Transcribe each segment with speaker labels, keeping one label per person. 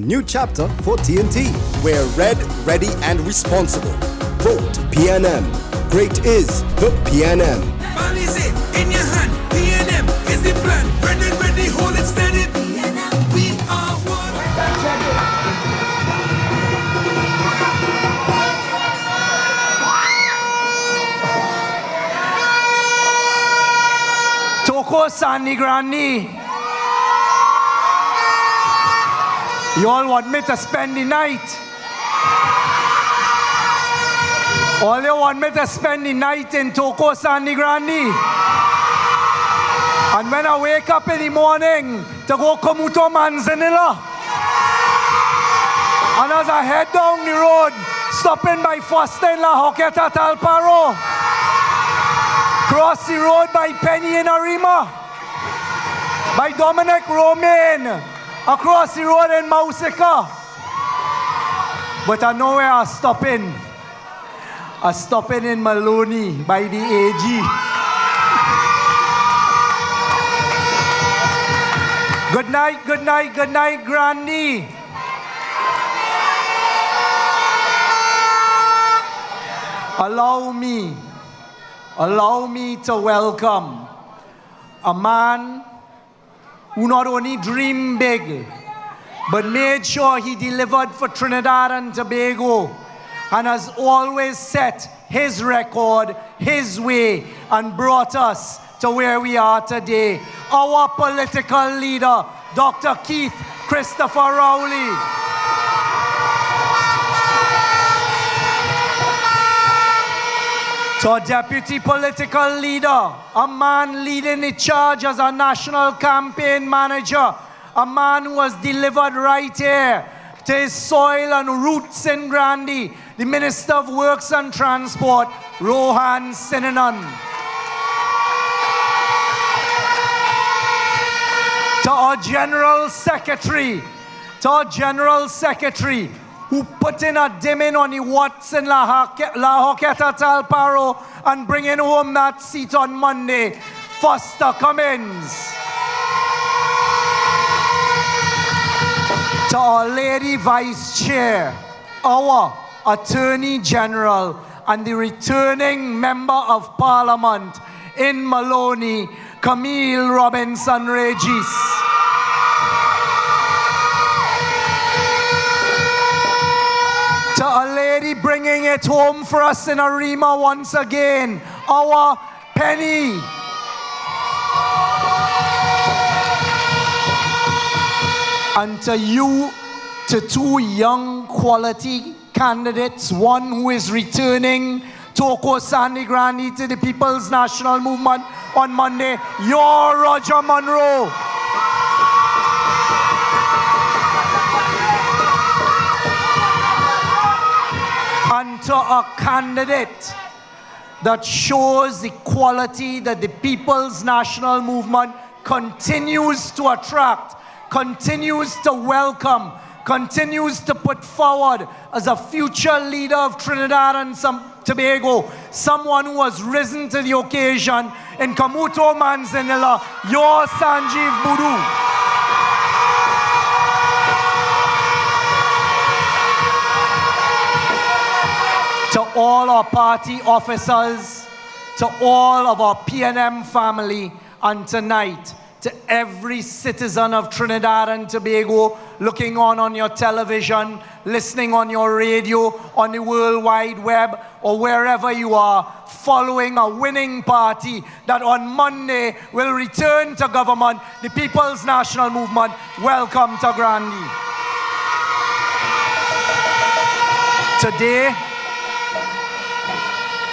Speaker 1: New chapter for TNT. We're red, ready, and responsible. Vote PNM. Great is the PNM.
Speaker 2: Ball is it in your hand. PNM is the plan. Ready, hold it steady. PNM, we are one.
Speaker 3: Toko Sani Grande. You all want me to spend the night? All you want me to spend the night in Toko Sani Grande? And when I wake up in the morning to go Komuto Manzanilla, and as I head down the road, stopping by Foster in La Hoqueta Talparo, cross the road by Penny in Arima, by Dominic Romaine, across the road in Mausika. But I know where I'm stopping. I'm stopping in Maloney by the AG. Good night, good night, good night, Grande. Allow me to welcome a man who not only dreamed big, but made sure he delivered for Trinidad and Tobago, and has always set his record, his way, and brought us to where we are today. Our political leader, Dr. Keith Christopher Rowley. To our deputy political leader, a man leading the charge as a national campaign manager, a man who has delivered right here to his soil and roots in Grande, the Minister of Works and Transport, Rohan Sinanan. To our General Secretary, who put in a dimming on the Watts in La Hoqueta Talparo and bringing home that seat on Monday, Foster Cummins. To our Lady Vice Chair, our Attorney General, and the returning Member of Parliament in Maloney, Camille Robinson Regis. To a lady bringing it home for us in Arima once again, our Penny. And to you, to two young quality candidates, one who is returning Toko Sani Grande to the People's National Movement on Monday, your Roger Monroe. And to a candidate that shows the quality that the People's National Movement continues to attract, continues to welcome, continues to put forward as a future leader of Trinidad and Tobago, someone who has risen to the occasion in Komuto Manzanilla, your Sanjeev Budu. To all our party officers, to all of our PNM family, and tonight, to every citizen of Trinidad and Tobago looking on your television, listening on your radio, on the World Wide Web, or wherever you are, following a winning party that on Monday will return to government, the People's National Movement. Welcome to Grande.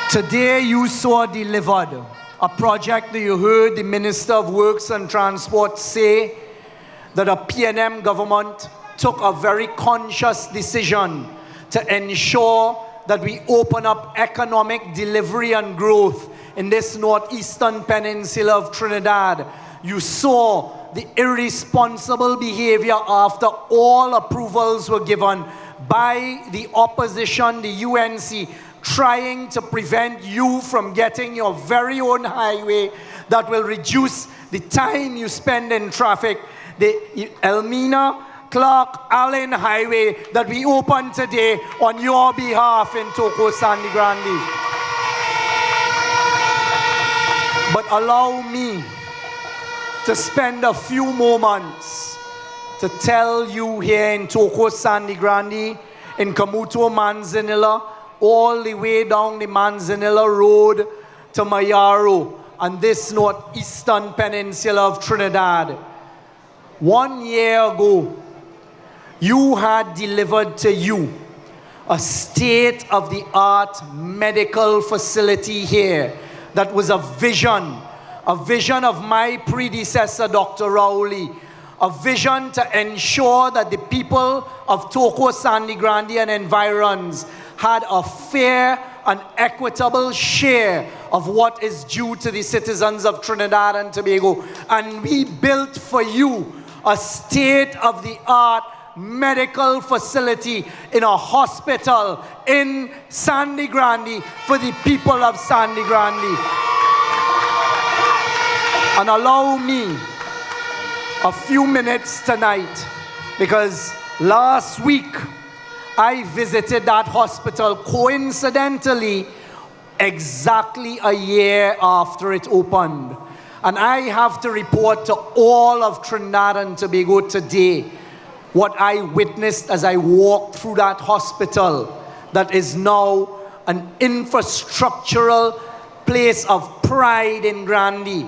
Speaker 3: Today you saw delivered a project that you heard the Minister of Works and Transport say that a PNM government took a very conscious decision to ensure that we open up economic delivery and growth in this northeastern peninsula of Trinidad. You saw the irresponsible behavior after all approvals were given by the opposition, the UNC, trying to prevent you from getting your very own highway that will reduce the time you spend in traffic. The Elmina Clark Allen Highway that we opened today on your behalf in Toko Sandy Grande. But allow me to spend a few moments to tell you here in Toko Sandy Grande, in Kamuto Manzanilla, all the way down the Manzanilla Road to Mayaro, and this northeastern peninsula of Trinidad. 1 year ago, you had delivered to you a state-of-the-art medical facility here that was a vision of my predecessor, Dr. Rowley, a vision to ensure that the people of Toko Sandy Grande and environs had a fair and equitable share of what is due to the citizens of Trinidad and Tobago. And we built for you a state-of-the-art medical facility in a hospital in Sandy Grande for the people of Sandy Grande. And allow me a few minutes tonight, because last week I visited that hospital coincidentally exactly a year after it opened. And I have to report to all of Trinidad and Tobago today what I witnessed as I walked through that hospital that is now an infrastructural place of pride in Grande.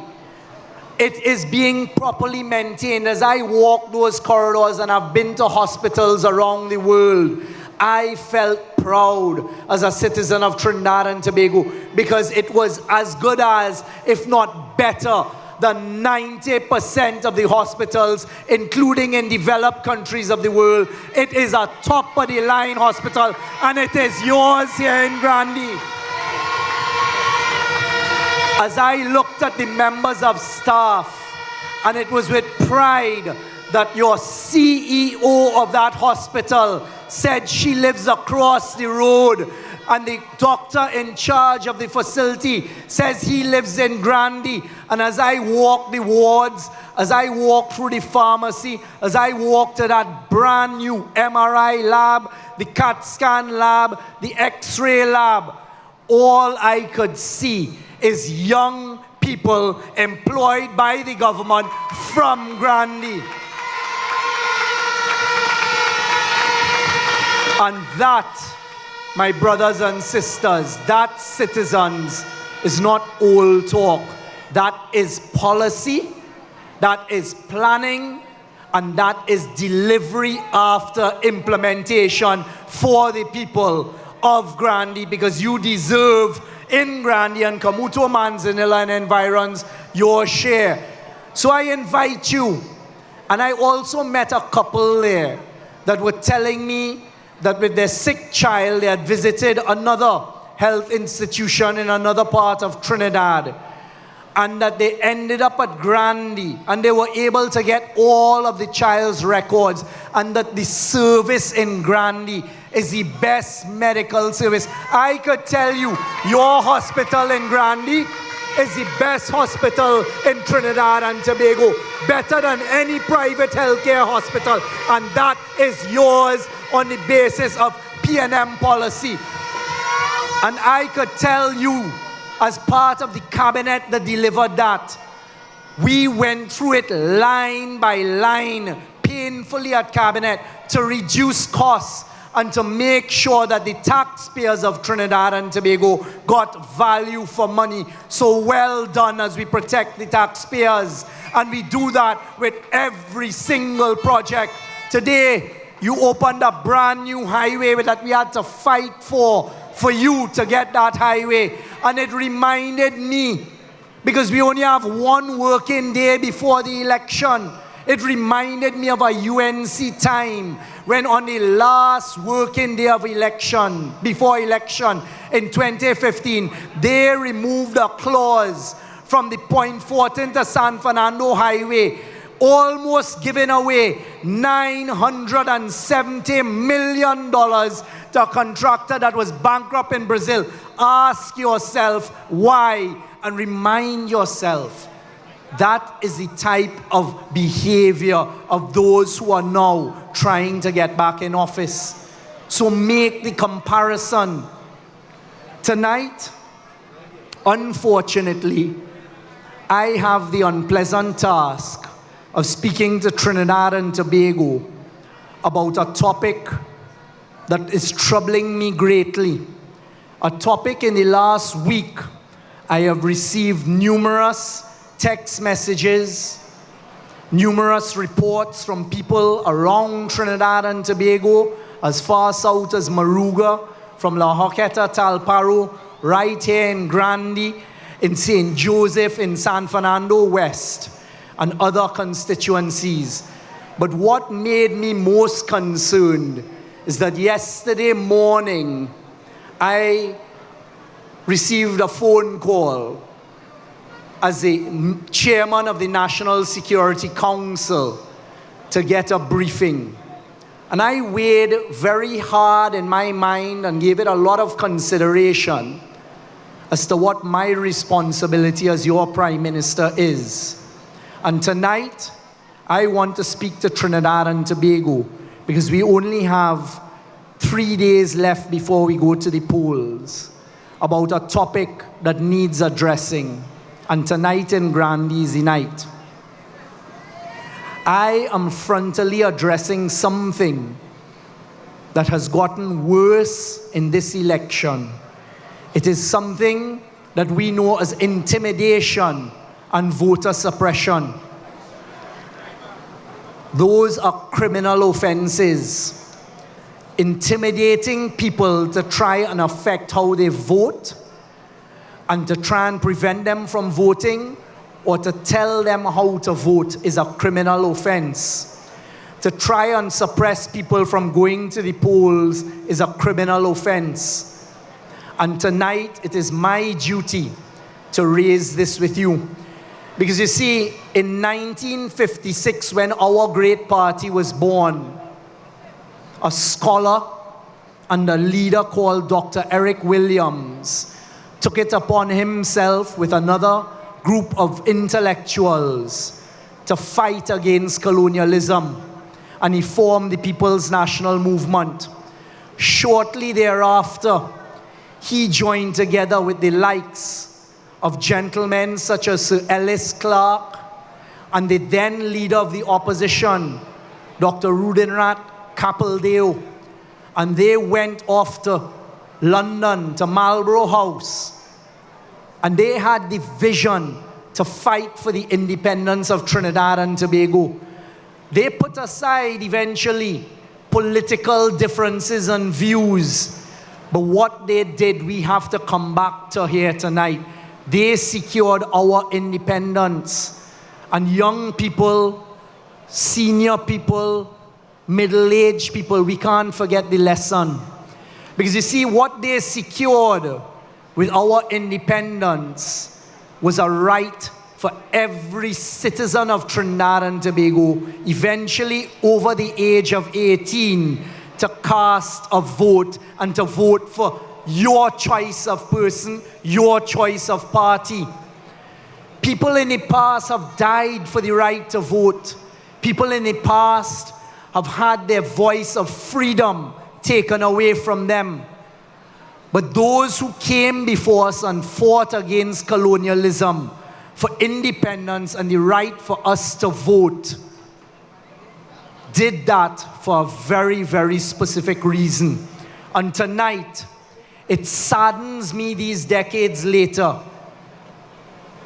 Speaker 3: It is being properly maintained. As I walk those corridors, and I've been to hospitals around the world, I felt proud as a citizen of Trinidad and Tobago, because it was as good as, if not better, than 90% of the hospitals, including in developed countries of the world. It is a top-of-the-line hospital, and it is yours here in Grande. As I looked at the members of staff, and it was with pride that your CEO of that hospital said she lives across the road, and the doctor in charge of the facility says he lives in Grande. And as I walk the wards, as I walk through the pharmacy, as I walk to that brand new MRI lab, the CAT scan lab, the X-ray lab, all I could see is young people employed by the government from Grande. And that, my brothers and sisters, that, citizens, is not old talk. That is policy, that is planning, and that is delivery after implementation for the people of Grande, because you deserve in Grande and Kamuto Manzanilla and environs your share. So I invite you, and I also met a couple there that were telling me that with their sick child, they had visited another health institution in another part of Trinidad, and that they ended up at Grande, and they were able to get all of the child's records, and that the service in Grande is the best medical service. I could tell you, your hospital in Grande is the best hospital in Trinidad and Tobago, better than any private healthcare hospital, and that is yours on the basis of P&M policy. And I could tell you, as part of the cabinet that delivered that, we went through it line by line, painfully at cabinet, to reduce costs and to make sure that the taxpayers of Trinidad and Tobago got value for money. So well done as we protect the taxpayers. And we do that with every single project. Today, you opened a brand new highway that we had to fight for you to get that highway. And it reminded me, because we only have one working day before the election, it reminded me of a UNC time when on the last working day of election, before election in 2015, they removed a clause from the Point Fortin to San Fernando highway, almost giving away $970 million to a contractor that was bankrupt in Brazil. Ask yourself why, and remind yourself That is the type of behavior of those who are now trying to get back in office. So make the comparison. Tonight, unfortunately, I have the unpleasant task of speaking to Trinidad and Tobago about a topic that is troubling me greatly. A topic in the last week I have received numerous text messages, numerous reports from people around Trinidad and Tobago, as far south as Maruga, from La Joqueta, Talparo, right here in Grande, in St. Joseph, in San Fernando West, and other constituencies. But what made me most concerned is that yesterday morning, I received a phone call as the chairman of the National Security Council to get a briefing. And I weighed very hard in my mind and gave it a lot of consideration as to what my responsibility as your Prime Minister is. And tonight, I want to speak to Trinidad and Tobago because we only have 3 days left before we go to the polls about a topic that needs addressing. And tonight in Grande is the night. I am frontally addressing something that has gotten worse in this election. It is something that we know as intimidation and voter suppression. Those are criminal offenses. Intimidating people to try and affect how they vote and to try and prevent them from voting or to tell them how to vote is a criminal offense. To try and suppress people from going to the polls is a criminal offense. And tonight, it is my duty to raise this with you. Because you see, in 1956, when our great party was born, a scholar and a leader called Dr. Eric Williams took it upon himself with another group of intellectuals to fight against colonialism. And he formed the People's National Movement. Shortly thereafter, he joined together with the likes of gentlemen such as Sir Ellis Clark and the then leader of the opposition, Dr. Rudinrat Kapildeo. And they went off to London, to Marlborough House. And they had the vision to fight for the independence of Trinidad and Tobago. They put aside eventually political differences and views. But what they did, we have to come back to here tonight. They secured our independence. And young people, senior people, middle-aged people, we can't forget the lesson. Because you see, what they secured with our independence was a right for every citizen of Trinidad and Tobago, eventually over the age of 18, to cast a vote and to vote for your choice of person, your choice of party. People in the past have died for the right to vote. People in the past have had their voice of freedom taken away from them. But those who came before us and fought against colonialism for independence and the right for us to vote did that for a very, very specific reason. And tonight, it saddens me these decades later,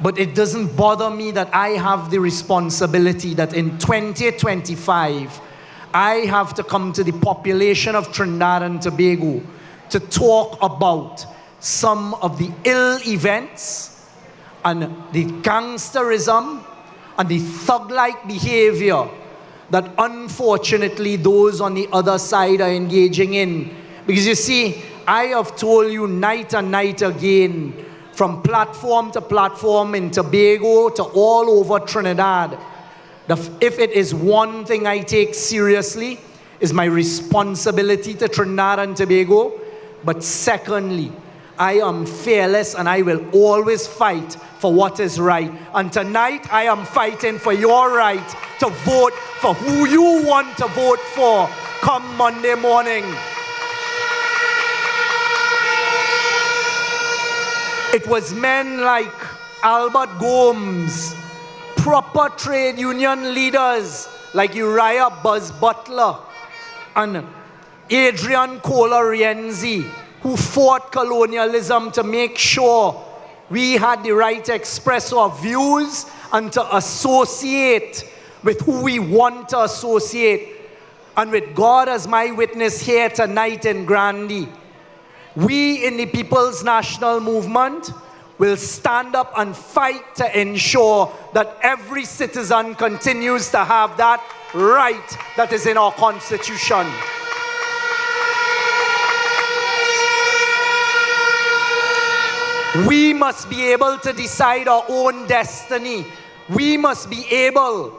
Speaker 3: but it doesn't bother me that I have the responsibility that in 2025, I have to come to the population of Trinidad and Tobago to talk about some of the ill events and the gangsterism and the thug-like behavior that unfortunately those on the other side are engaging in. Because you see, I have told you night and night again, from platform to platform in Tobago to all over Trinidad, that if it is one thing I take seriously, is my responsibility to Trinidad and Tobago. But secondly, I am fearless and I will always fight for what is right. And tonight I am fighting for your right to vote for who you want to vote for come Monday morning. It was men like Albert Gomes, proper trade union leaders like Uriah Buzz Butler and Adrian Cola Rienzi, who fought colonialism to make sure we had the right to express our views and to associate with who we want to associate. And with God as my witness here tonight in Grande, we in the People's National Movement will stand up and fight to ensure that every citizen continues to have that right that is in our Constitution. We must be able to decide our own destiny. We must be able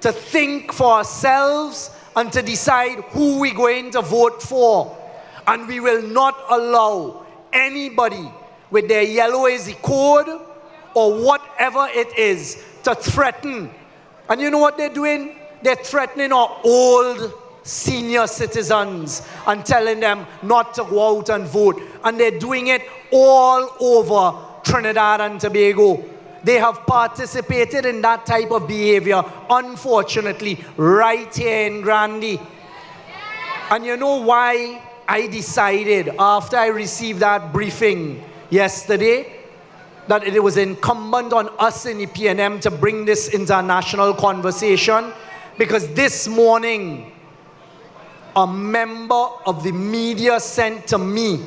Speaker 3: to think for ourselves and to decide who we're going to vote for. And we will not allow anybody with their yellow is the code or whatever it is to threaten. And you know what they're doing? They're threatening our old senior citizens and telling them not to go out and vote. And they're doing it all over Trinidad and Tobago. They have participated in that type of behavior, unfortunately, right here in Grande. And you know why I decided, after I received that briefing yesterday, that it was incumbent on us in the PNM to bring this international conversation? Because this morning, a member of the media sent to me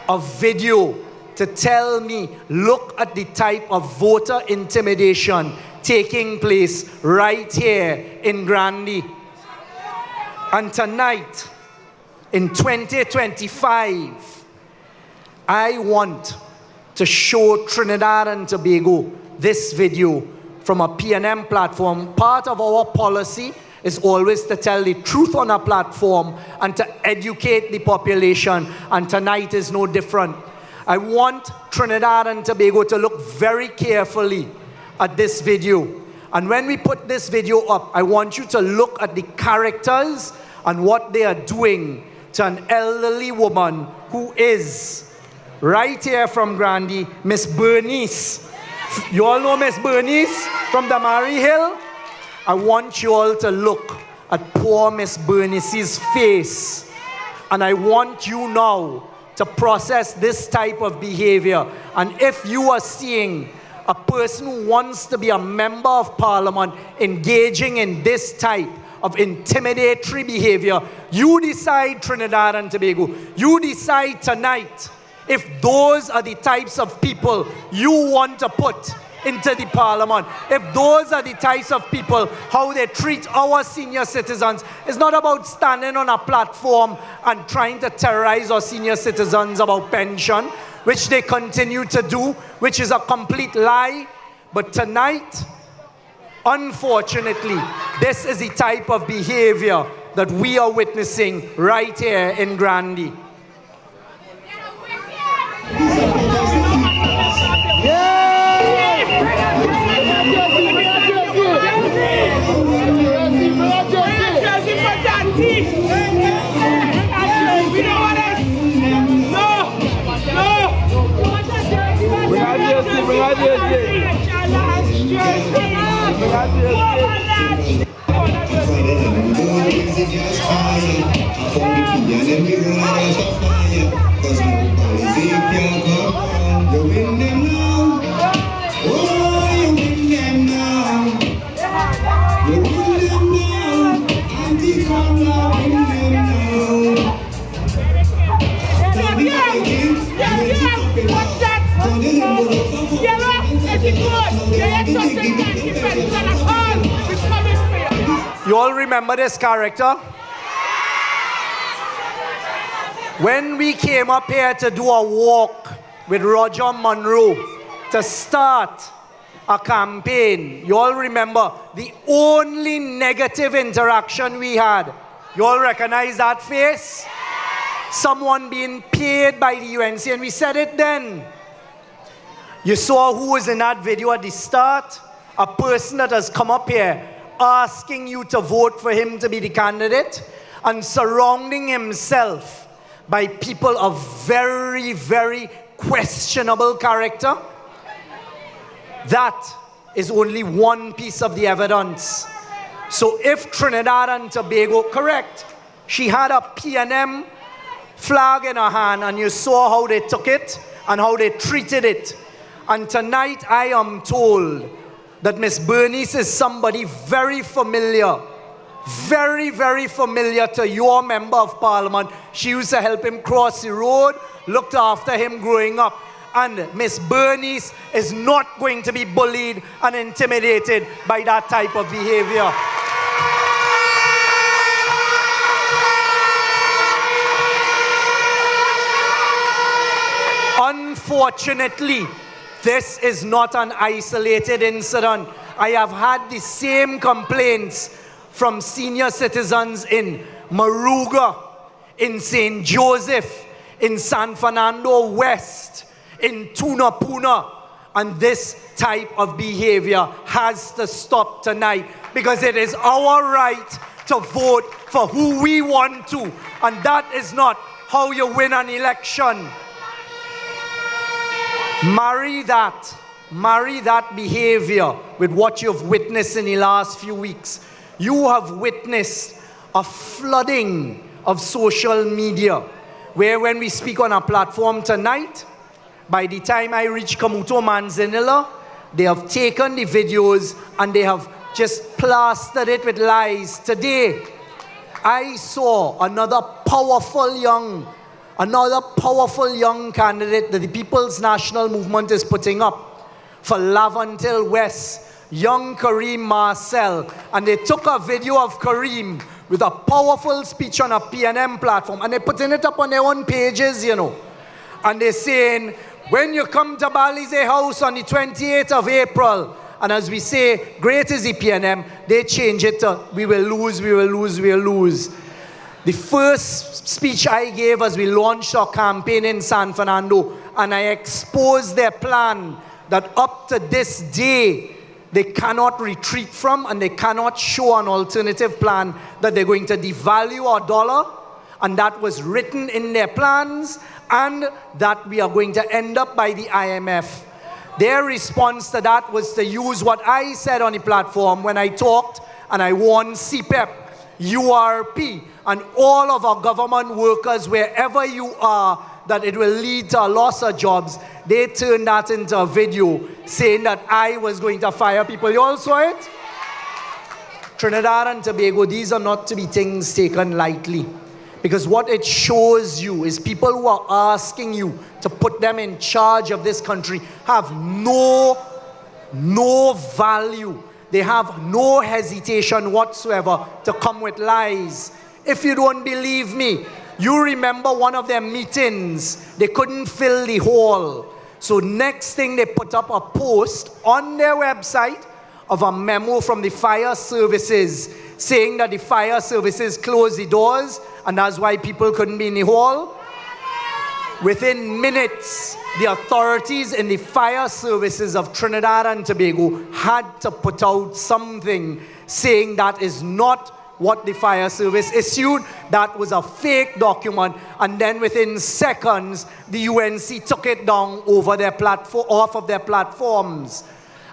Speaker 3: a video to tell me, look at the type of voter intimidation taking place right here in Grande. And tonight, in 2025, I want to show Trinidad and Tobago this video from a PNM platform. Part of our policy is always to tell the truth on a platform and to educate the population, and tonight is no different. I want Trinidad and Tobago to look very carefully at this video. And when we put this video up, I want you to look at the characters and what they are doing to an elderly woman who is right here from Grande, Miss Bernice. You all know Miss Bernice from Damari Hill? I want you all to look at poor Miss Bernice's face. And I want you now to process this type of behavior. And if you are seeing a person who wants to be a member of parliament engaging in this type of intimidatory behavior, you decide, Trinidad and Tobago, you decide tonight if those are the types of people you want to put into the parliament. If those are the types of people, how they treat our senior citizens. It's not about standing on a platform and trying to terrorize our senior citizens about pension, which they continue to do, which is a complete lie. But tonight, unfortunately, this is the type of behavior that we are witnessing right here in Grande. You all remember this character? When we came up here to do a walk with Roger Monroe to start a campaign, you all remember the only negative interaction we had. You all recognize that face? someone being paid by the UNC, and we said it then. You saw who was in that video at the start? A person that has come up here asking you to vote for him to be the candidate and surrounding himself by people of very, very questionable character. That is only one piece of the evidence. So if Trinidad and Tobago, correct, she had a PNM flag in her hand, and you saw how they took it and how they treated it. And tonight I am told that Miss Bernice is somebody very familiar, very, very familiar to your member of parliament. She used to help him cross the road, looked after him growing up. And Miss Bernice is not going to be bullied and intimidated by that type of behavior. Unfortunately, this is not an isolated incident. I have had the same complaints from senior citizens in Maruga, in St. Joseph, in San Fernando West, in Tunapuna, and this type of behavior has to stop tonight, because it is our right to vote for who we want to, and that is not how you win an election. Marry that behavior with what you've witnessed in the last few weeks. You have witnessed a flooding of social media, where when we speak on a platform tonight, by the time I reach Kamuto Manzanilla, they have taken the videos and they have just plastered it with lies. Today, I saw another powerful young candidate that the People's National Movement is putting up for Laventille West, young Kareem Marcel. And they took a video of Kareem with a powerful speech on a PNM platform, and they're putting it up on their own pages, you know. And they're saying, when you come to Balize House on the 28th of April, and as we say, great is the PNM, they change it to, we will lose, we will lose, we will lose. The first speech I gave as we launched our campaign in San Fernando, and I exposed their plan that up to this day, they cannot retreat from, and they cannot show an alternative plan, that they're going to devalue our dollar, and that was written in their plans, and that we are going to end up by the IMF. Their response to that was to use what I said on the platform when I talked, and I warned CPEP, URP, and all of our government workers, wherever you are, that it will lead to a loss of jobs. They turned that into a video saying that I was going to fire people. You all saw it? Trinidad and Tobago, these are not to be things taken lightly. Because what it shows you is people who are asking you to put them in charge of this country have no value. They have no hesitation whatsoever to come with lies. If you don't believe me, you remember one of their meetings, they couldn't fill the hall. So next thing, they put up a post on their website of a memo from the fire services saying that the fire services closed the doors, and that's why people couldn't be in the hall. Within minutes, the authorities in the fire services of Trinidad and Tobago had to put out something saying that is not what the fire service issued. That was a fake document, and then within seconds, the UNC took it down over their platform, off of their platforms.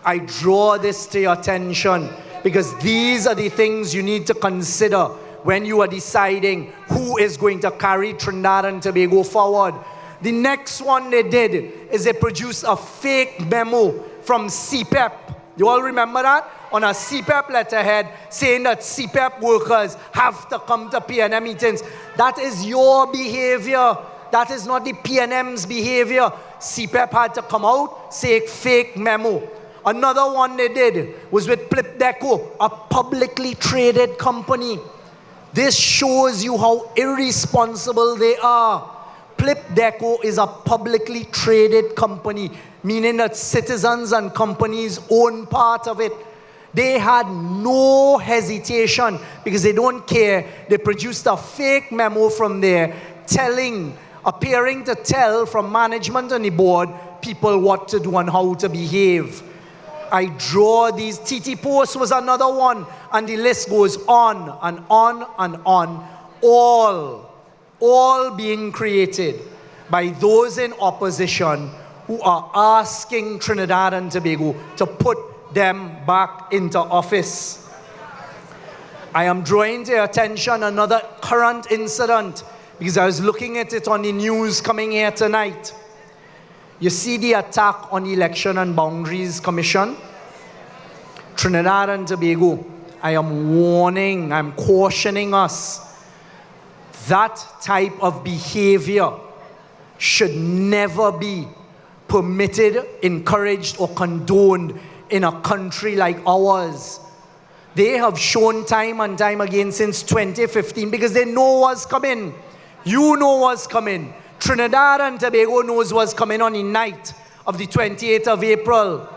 Speaker 3: I draw this to your attention because these are the things you need to consider when you are deciding who is going to carry Trinidad and Tobago forward. The next one they did is they produced a fake memo from CPEP. You all remember that? On a CPEP letterhead saying that CPEP workers have to come to PNM meetings. That is your behavior. That is not the PNM's behavior. CPEP had to come out, say fake memo. Another one they did was with Plipdeco, a publicly traded company. This shows you how irresponsible they are. Plipdeco is a publicly traded company, meaning that citizens and companies own part of it. They had no hesitation because they don't care. They produced a fake memo from there appearing to tell from management and the board people what to do and how to behave. I draw these. POS was another one, and the list goes on and on and on. All being created by those in opposition who are asking Trinidad and Tobago to put them back into office. I am drawing to your attention another current incident because I was looking at it on the news coming here tonight. You see the attack on the Election and Boundaries Commission? Trinidad and Tobago, I am warning, I'm cautioning us. That type of behavior should never be permitted, encouraged, or condoned in a country like ours. They have shown time and time again since 2015 because they know what's coming. You know what's coming. Trinidad and Tobago knows what's coming on the night of the 28th of April.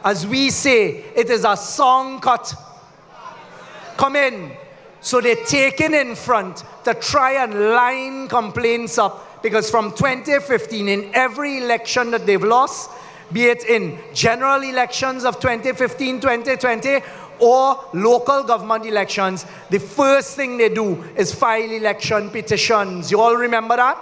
Speaker 3: As we say, it is a song cut. Come in. So they're taken in front to try and line complaints up because from 2015, in every election that they've lost, be it in general elections of 2015, 2020, or local government elections, the first thing they do is file election petitions. You all remember that?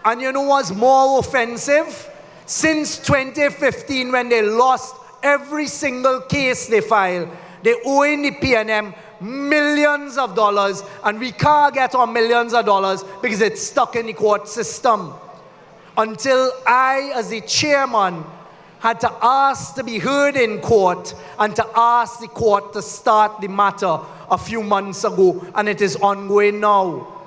Speaker 3: And you know what's more offensive? Since 2015, when they lost every single case they filed, they owe in the PNM millions of dollars, and we can't get our millions of dollars because it's stuck in the court system. Until I, as the chairman, had to ask to be heard in court and to ask the court to start the matter a few months ago, and it is ongoing now.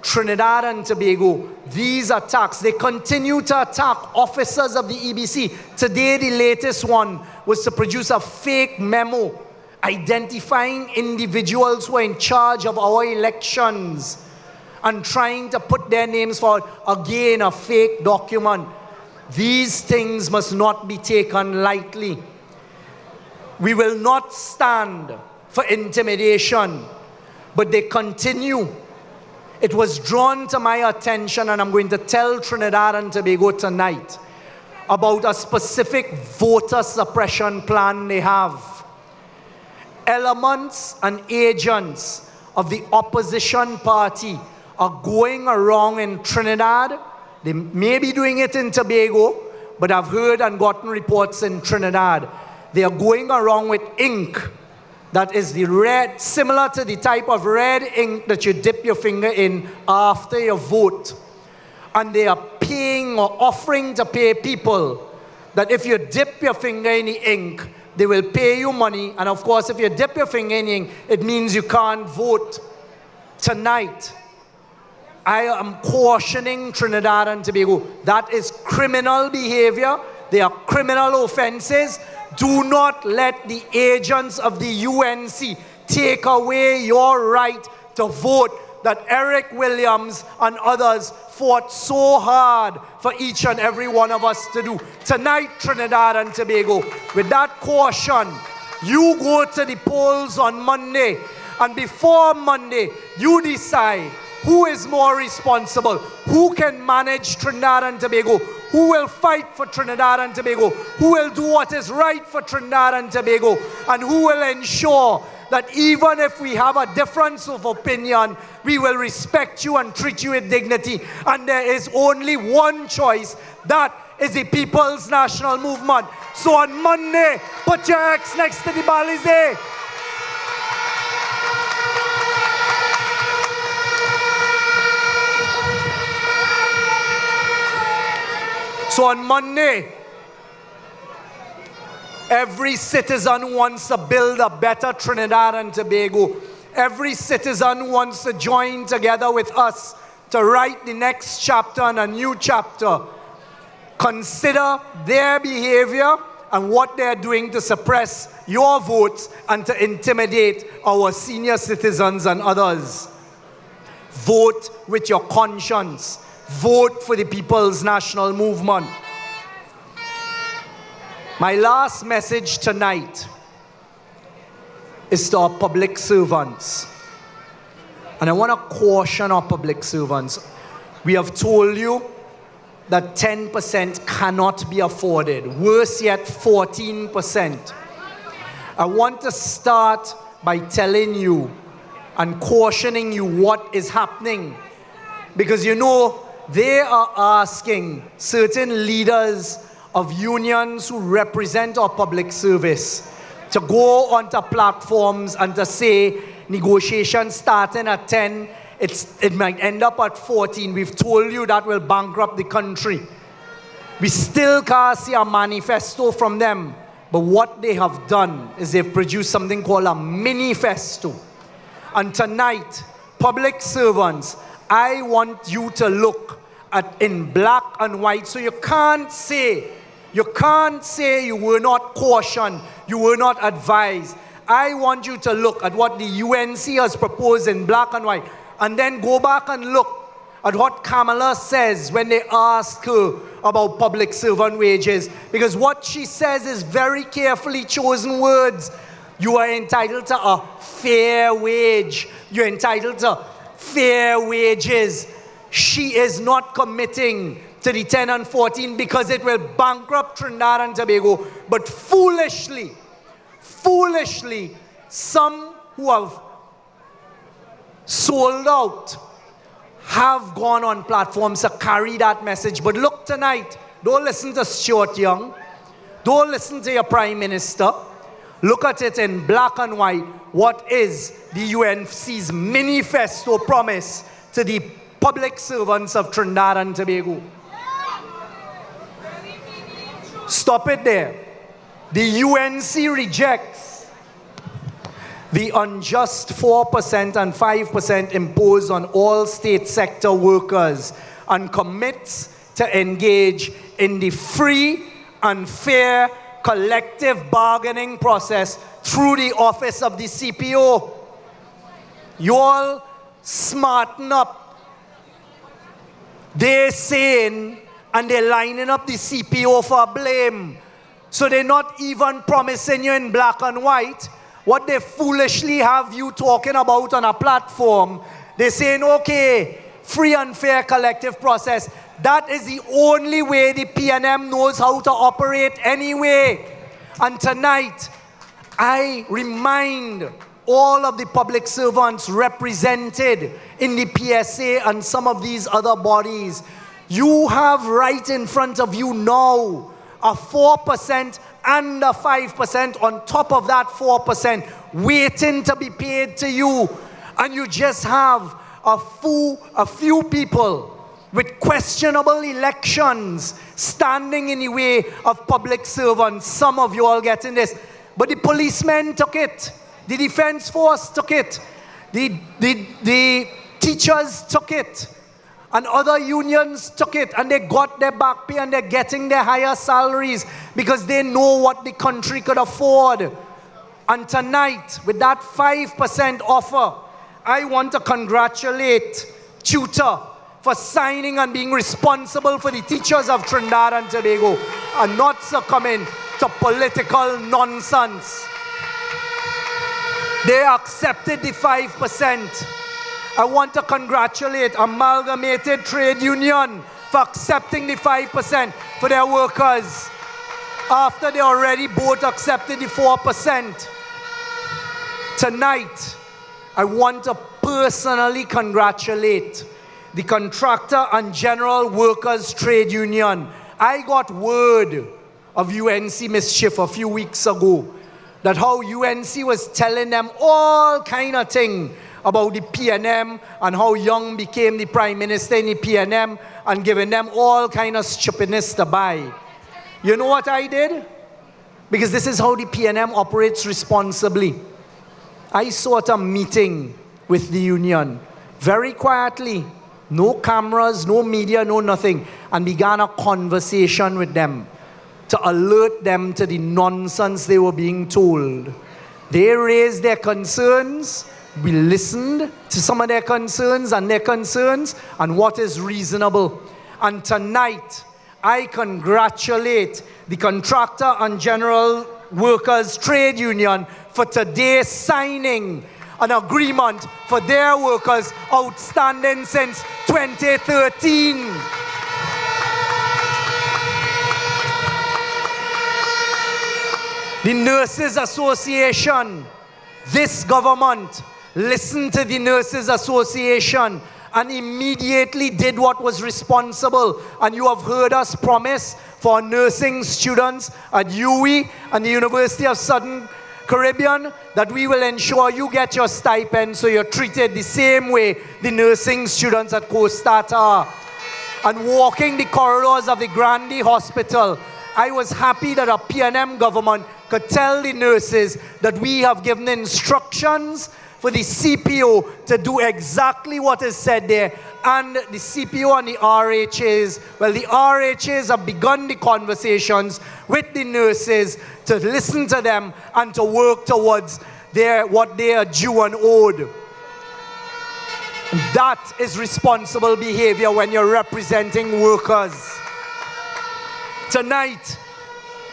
Speaker 3: Trinidad and Tobago, these attacks, they continue to attack officers of the EBC. Today, the latest one was to produce a fake memo identifying individuals who are in charge of our elections and trying to put their names forward. Again, a fake document. These things must not be taken lightly. We will not stand for intimidation, but they continue. It was drawn to my attention, and I'm going to tell Trinidad and Tobago tonight about a specific voter suppression plan they have. Elements and agents of the opposition party are going around in Trinidad. They may be doing it in Tobago, but I've heard and gotten reports in Trinidad. They are going around with ink that is the red, similar to the type of red ink that you dip your finger in after you vote. And they are paying or offering to pay people that if you dip your finger in the ink, they will pay you money. And of course, if you dip your finger in the ink, it means you can't vote. Tonight, I am cautioning Trinidad and Tobago. That is criminal behavior. They are criminal offenses. Do not let the agents of the UNC take away your right to vote that Eric Williams and others fought so hard for each and every one of us to do. Tonight, Trinidad and Tobago, with that caution, you go to the polls on Monday, and before Monday, you decide who is more responsible, who can manage Trinidad and Tobago, who will fight for Trinidad and Tobago, who will do what is right for Trinidad and Tobago, and who will ensure that even if we have a difference of opinion, we will respect you and treat you with dignity. And there is only one choice, that is the People's National Movement. So on Monday, put your X next to the Balize. So on Monday, every citizen who wants to build a better Trinidad and Tobago, every citizen who wants to join together with us to write the next chapter and a new chapter, consider their behavior and what they're doing to suppress your votes and to intimidate our senior citizens and others. Vote with your conscience. Vote for the People's National Movement. My last message tonight is to our public servants. And I want to caution our public servants. We have told you that 10% cannot be afforded. Worse yet, 14%. I want to start by telling you and cautioning you what is happening. Because you know, they are asking certain leaders of unions who represent our public service to go onto platforms and to say negotiations starting at 10, it might end up at 14. We've told you that will bankrupt the country. We still can't see a manifesto from them. But what they have done is they've produced something called a manifesto. And tonight, public servants, I want you to look at in black and white. So you can't say you were not cautioned, you were not advised. I want you to look at what the UNC has proposed in black and white, and then go back and look at what Kamala says when they ask her about public servant wages. Because what she says is very carefully chosen words. You are entitled to a fair wage. You're entitled to fair wages. She is not committing to the 10 and 14 because it will bankrupt Trinidad and Tobago. But foolishly, some who have sold out have gone on platforms to carry that message. But look tonight, don't listen to Stuart Young. Don't listen to your Prime Minister. Look at it in black and white. What is the UNC's manifesto promise to the public servants of Trinidad and Tobago? Stop it there. The UNC rejects the unjust 4% and 5% imposed on all state sector workers and commits to engage in the free and fair collective bargaining process through the office of the CPO. You all smarten up. They're saying, and they're lining up the CPO for blame. So they're not even promising you in black and white what they foolishly have you talking about on a platform. They're saying, okay, free and fair collective process. That is the only way the PNM knows how to operate anyway. And tonight, I remind all of the public servants represented in the PSA and some of these other bodies, you have right in front of you now a 4% and a 5% on top of that 4% waiting to be paid to you. And you just have a few people with questionable elections standing in the way of public servants. Some of you all getting this. But the policemen took it. The defense force took it. The teachers took it. And other unions took it. And they got their back pay and they're getting their higher salaries because they know what the country could afford. And tonight, with that 5% offer, I want to congratulate Tutor for signing and being responsible for the teachers of Trinidad and Tobago and not succumbing to political nonsense. They accepted the 5%. I want to congratulate Amalgamated Trade Union for accepting the 5% for their workers after they already both accepted the 4%. Tonight, I want to personally congratulate the Contractor and General Workers Trade Union. I got word of UNC mischief a few weeks ago that how UNC was telling them all kind of thing about the PNM and how Young became the Prime Minister in the PNM and giving them all kind of stupidness to buy. You know what I did? Because this is how the PNM operates responsibly. I sought a meeting with the union, very quietly, no cameras, no media, no nothing, and began a conversation with them to alert them to the nonsense they were being told. They raised their concerns. We listened to some of their concerns and what is reasonable. And tonight, I congratulate the Contractor and General Workers Trade Union for today signing an agreement for their workers outstanding since 2013. The Nurses Association, this government listened to the Nurses Association and immediately did what was responsible. And you have heard us promise for nursing students at UWI and the University of Southern Caribbean that we will ensure you get your stipend so you're treated the same way the nursing students at Coastat are. And walking the corridors of the Grande Hospital, I was happy that a PNM government could tell the nurses that we have given instructions for the CPO to do exactly what is said there. And the CPO and the RHAs, well, the RHAs have begun the conversations with the nurses to listen to them and to work towards what they are due and owed. That is responsible behavior when you're representing workers. Tonight,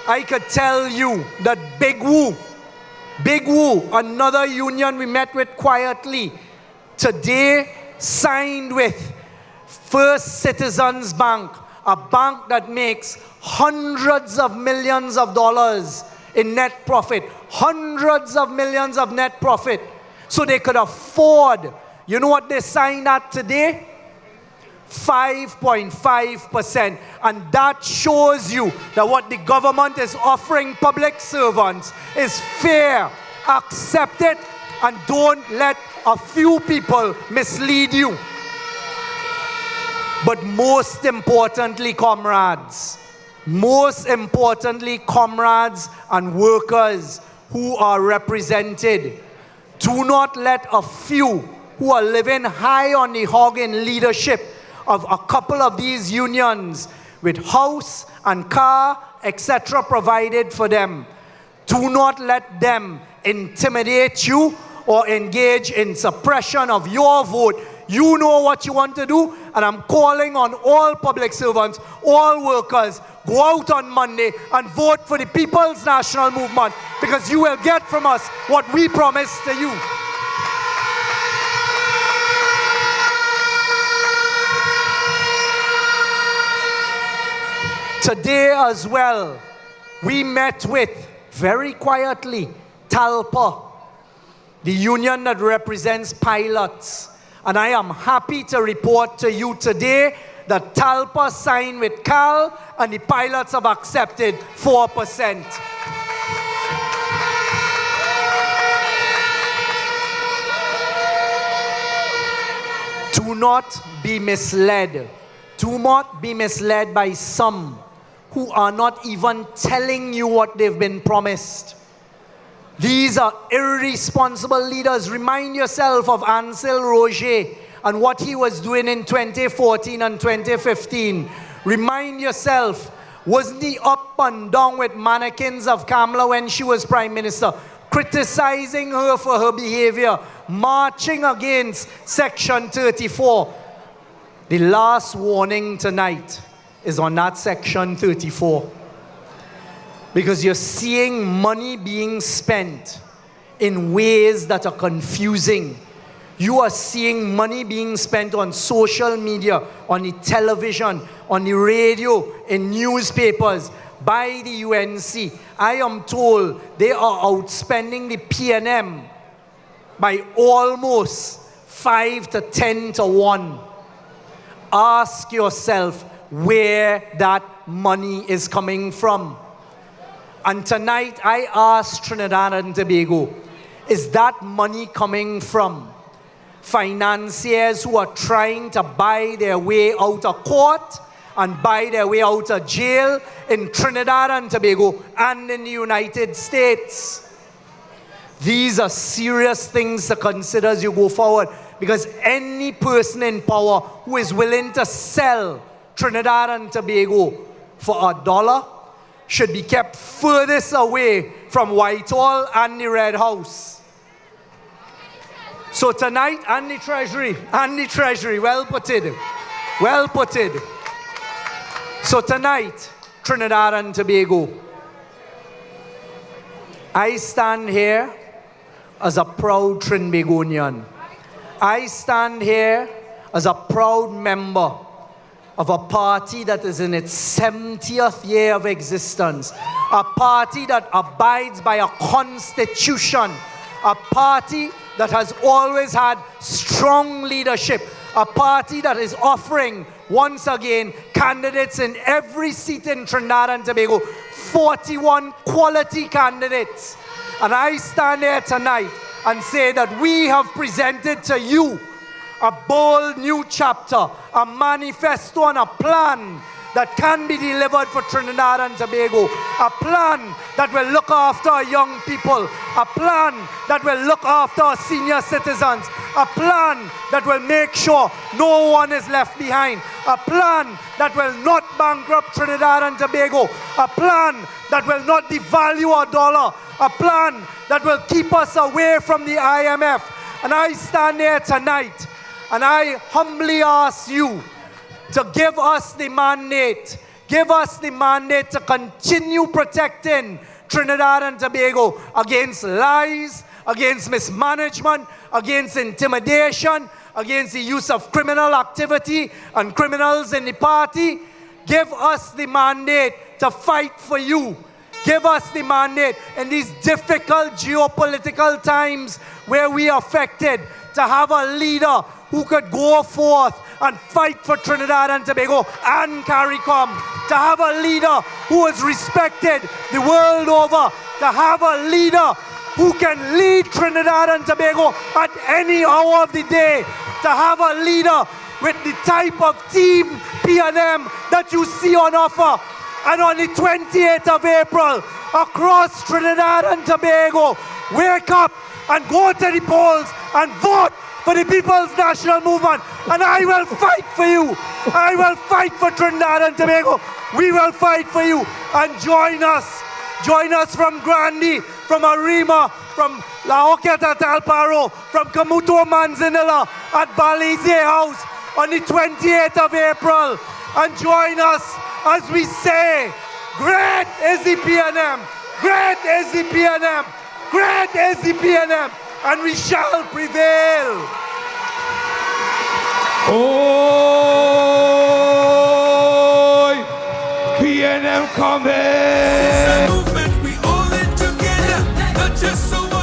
Speaker 3: I could tell you that Big Woo, another union we met with quietly, today signed with First Citizens Bank, a bank that makes hundreds of millions of dollars in net profit, hundreds of millions of net profit, so they could afford, you know what they signed at today? 5.5%. And that shows you that what the government is offering public servants is fair. Accept it and don't let a few people mislead you. But most importantly, comrades and workers who are represented, do not let a few who are living high on the hog in leadership of a couple of these unions with house and car, etc. provided for them. Do not let them intimidate you or engage in suppression of your vote. You know what you want to do, and I'm calling on all public servants, all workers, go out on Monday and vote for the People's National Movement, because you will get from us what we promised to you. Today as well, we met with, very quietly, TALPA, the union that represents pilots. And I am happy to report to you today that TALPA signed with CAL and the pilots have accepted 4%. Do not be misled. Do not be misled by some who are not even telling you what they've been promised. These are irresponsible leaders. Remind yourself of Ansel Roger and what he was doing in 2014 and 2015. Remind yourself, wasn't he up and down with mannequins of Kamala when she was Prime Minister, criticizing her for her behavior, marching against Section 34? The last warning tonight is on that Section 34. Because you're seeing money being spent in ways that are confusing. You are seeing money being spent on social media, on the television, on the radio, in newspapers, by the UNC. I am told they are outspending the PNM by almost 5 to 10 to 1. Ask yourself where that money is coming from. And tonight I ask Trinidad and Tobago, is that money coming from financiers who are trying to buy their way out of court and buy their way out of jail in Trinidad and Tobago and in the United States? These are serious things to consider as you go forward, because any person in power who is willing to sell Trinidad and Tobago for $1 should be kept furthest away from Whitehall and the Red House. So tonight, and the Treasury, well put it. So tonight, Trinidad and Tobago, I stand here as a proud Trinbagonian. I stand here as a proud member of a party that is in its 70th year of existence, a party that abides by a constitution, a party that has always had strong leadership, a party that is offering, once again, candidates in every seat in Trinidad and Tobago, 41 quality candidates. And I stand here tonight and say that we have presented to you a bold new chapter, a manifesto and a plan that can be delivered for Trinidad and Tobago, a plan that will look after our young people, a plan that will look after our senior citizens, a plan that will make sure no one is left behind, a plan that will not bankrupt Trinidad and Tobago, a plan that will not devalue our dollar, a plan that will keep us away from the IMF. And I stand here tonight and I humbly ask you to give us the mandate. Give us the mandate to continue protecting Trinidad and Tobago against lies, against mismanagement, against intimidation, against the use of criminal activity and criminals in the party. Give us the mandate to fight for you. Give us the mandate in these difficult geopolitical times where we are affected to have a leader who could go forth and fight for Trinidad and Tobago and CARICOM, to have a leader who is respected the world over, to have a leader who can lead Trinidad and Tobago at any hour of the day, to have a leader with the type of team P&M that you see on offer. And on the 28th of April, across Trinidad and Tobago, wake up and go to the polls and vote for the People's National Movement. And I will fight for you. I will fight for Trinidad and Tobago. We will fight for you. And join us. Join us from Grande, from Arima, from La Hoqueta Talparo, from Kamuto Manzanilla at Balize House on the 28th of April. And join us as we say, great is the P&M. Great is the P&M. Great is the P&M. And we shall prevail.
Speaker 4: Oh, P&M coming.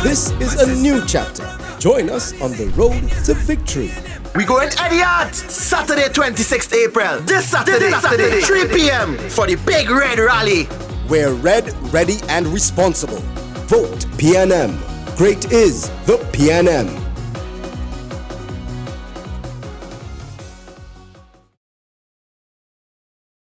Speaker 1: This is a new chapter. Join us on the road to victory.
Speaker 5: We going Etihad, Saturday 26th April. This Saturday, 3 p.m. for the Big Red Rally.
Speaker 1: We're red, ready and responsible. Vote PNM. Great is the PNM.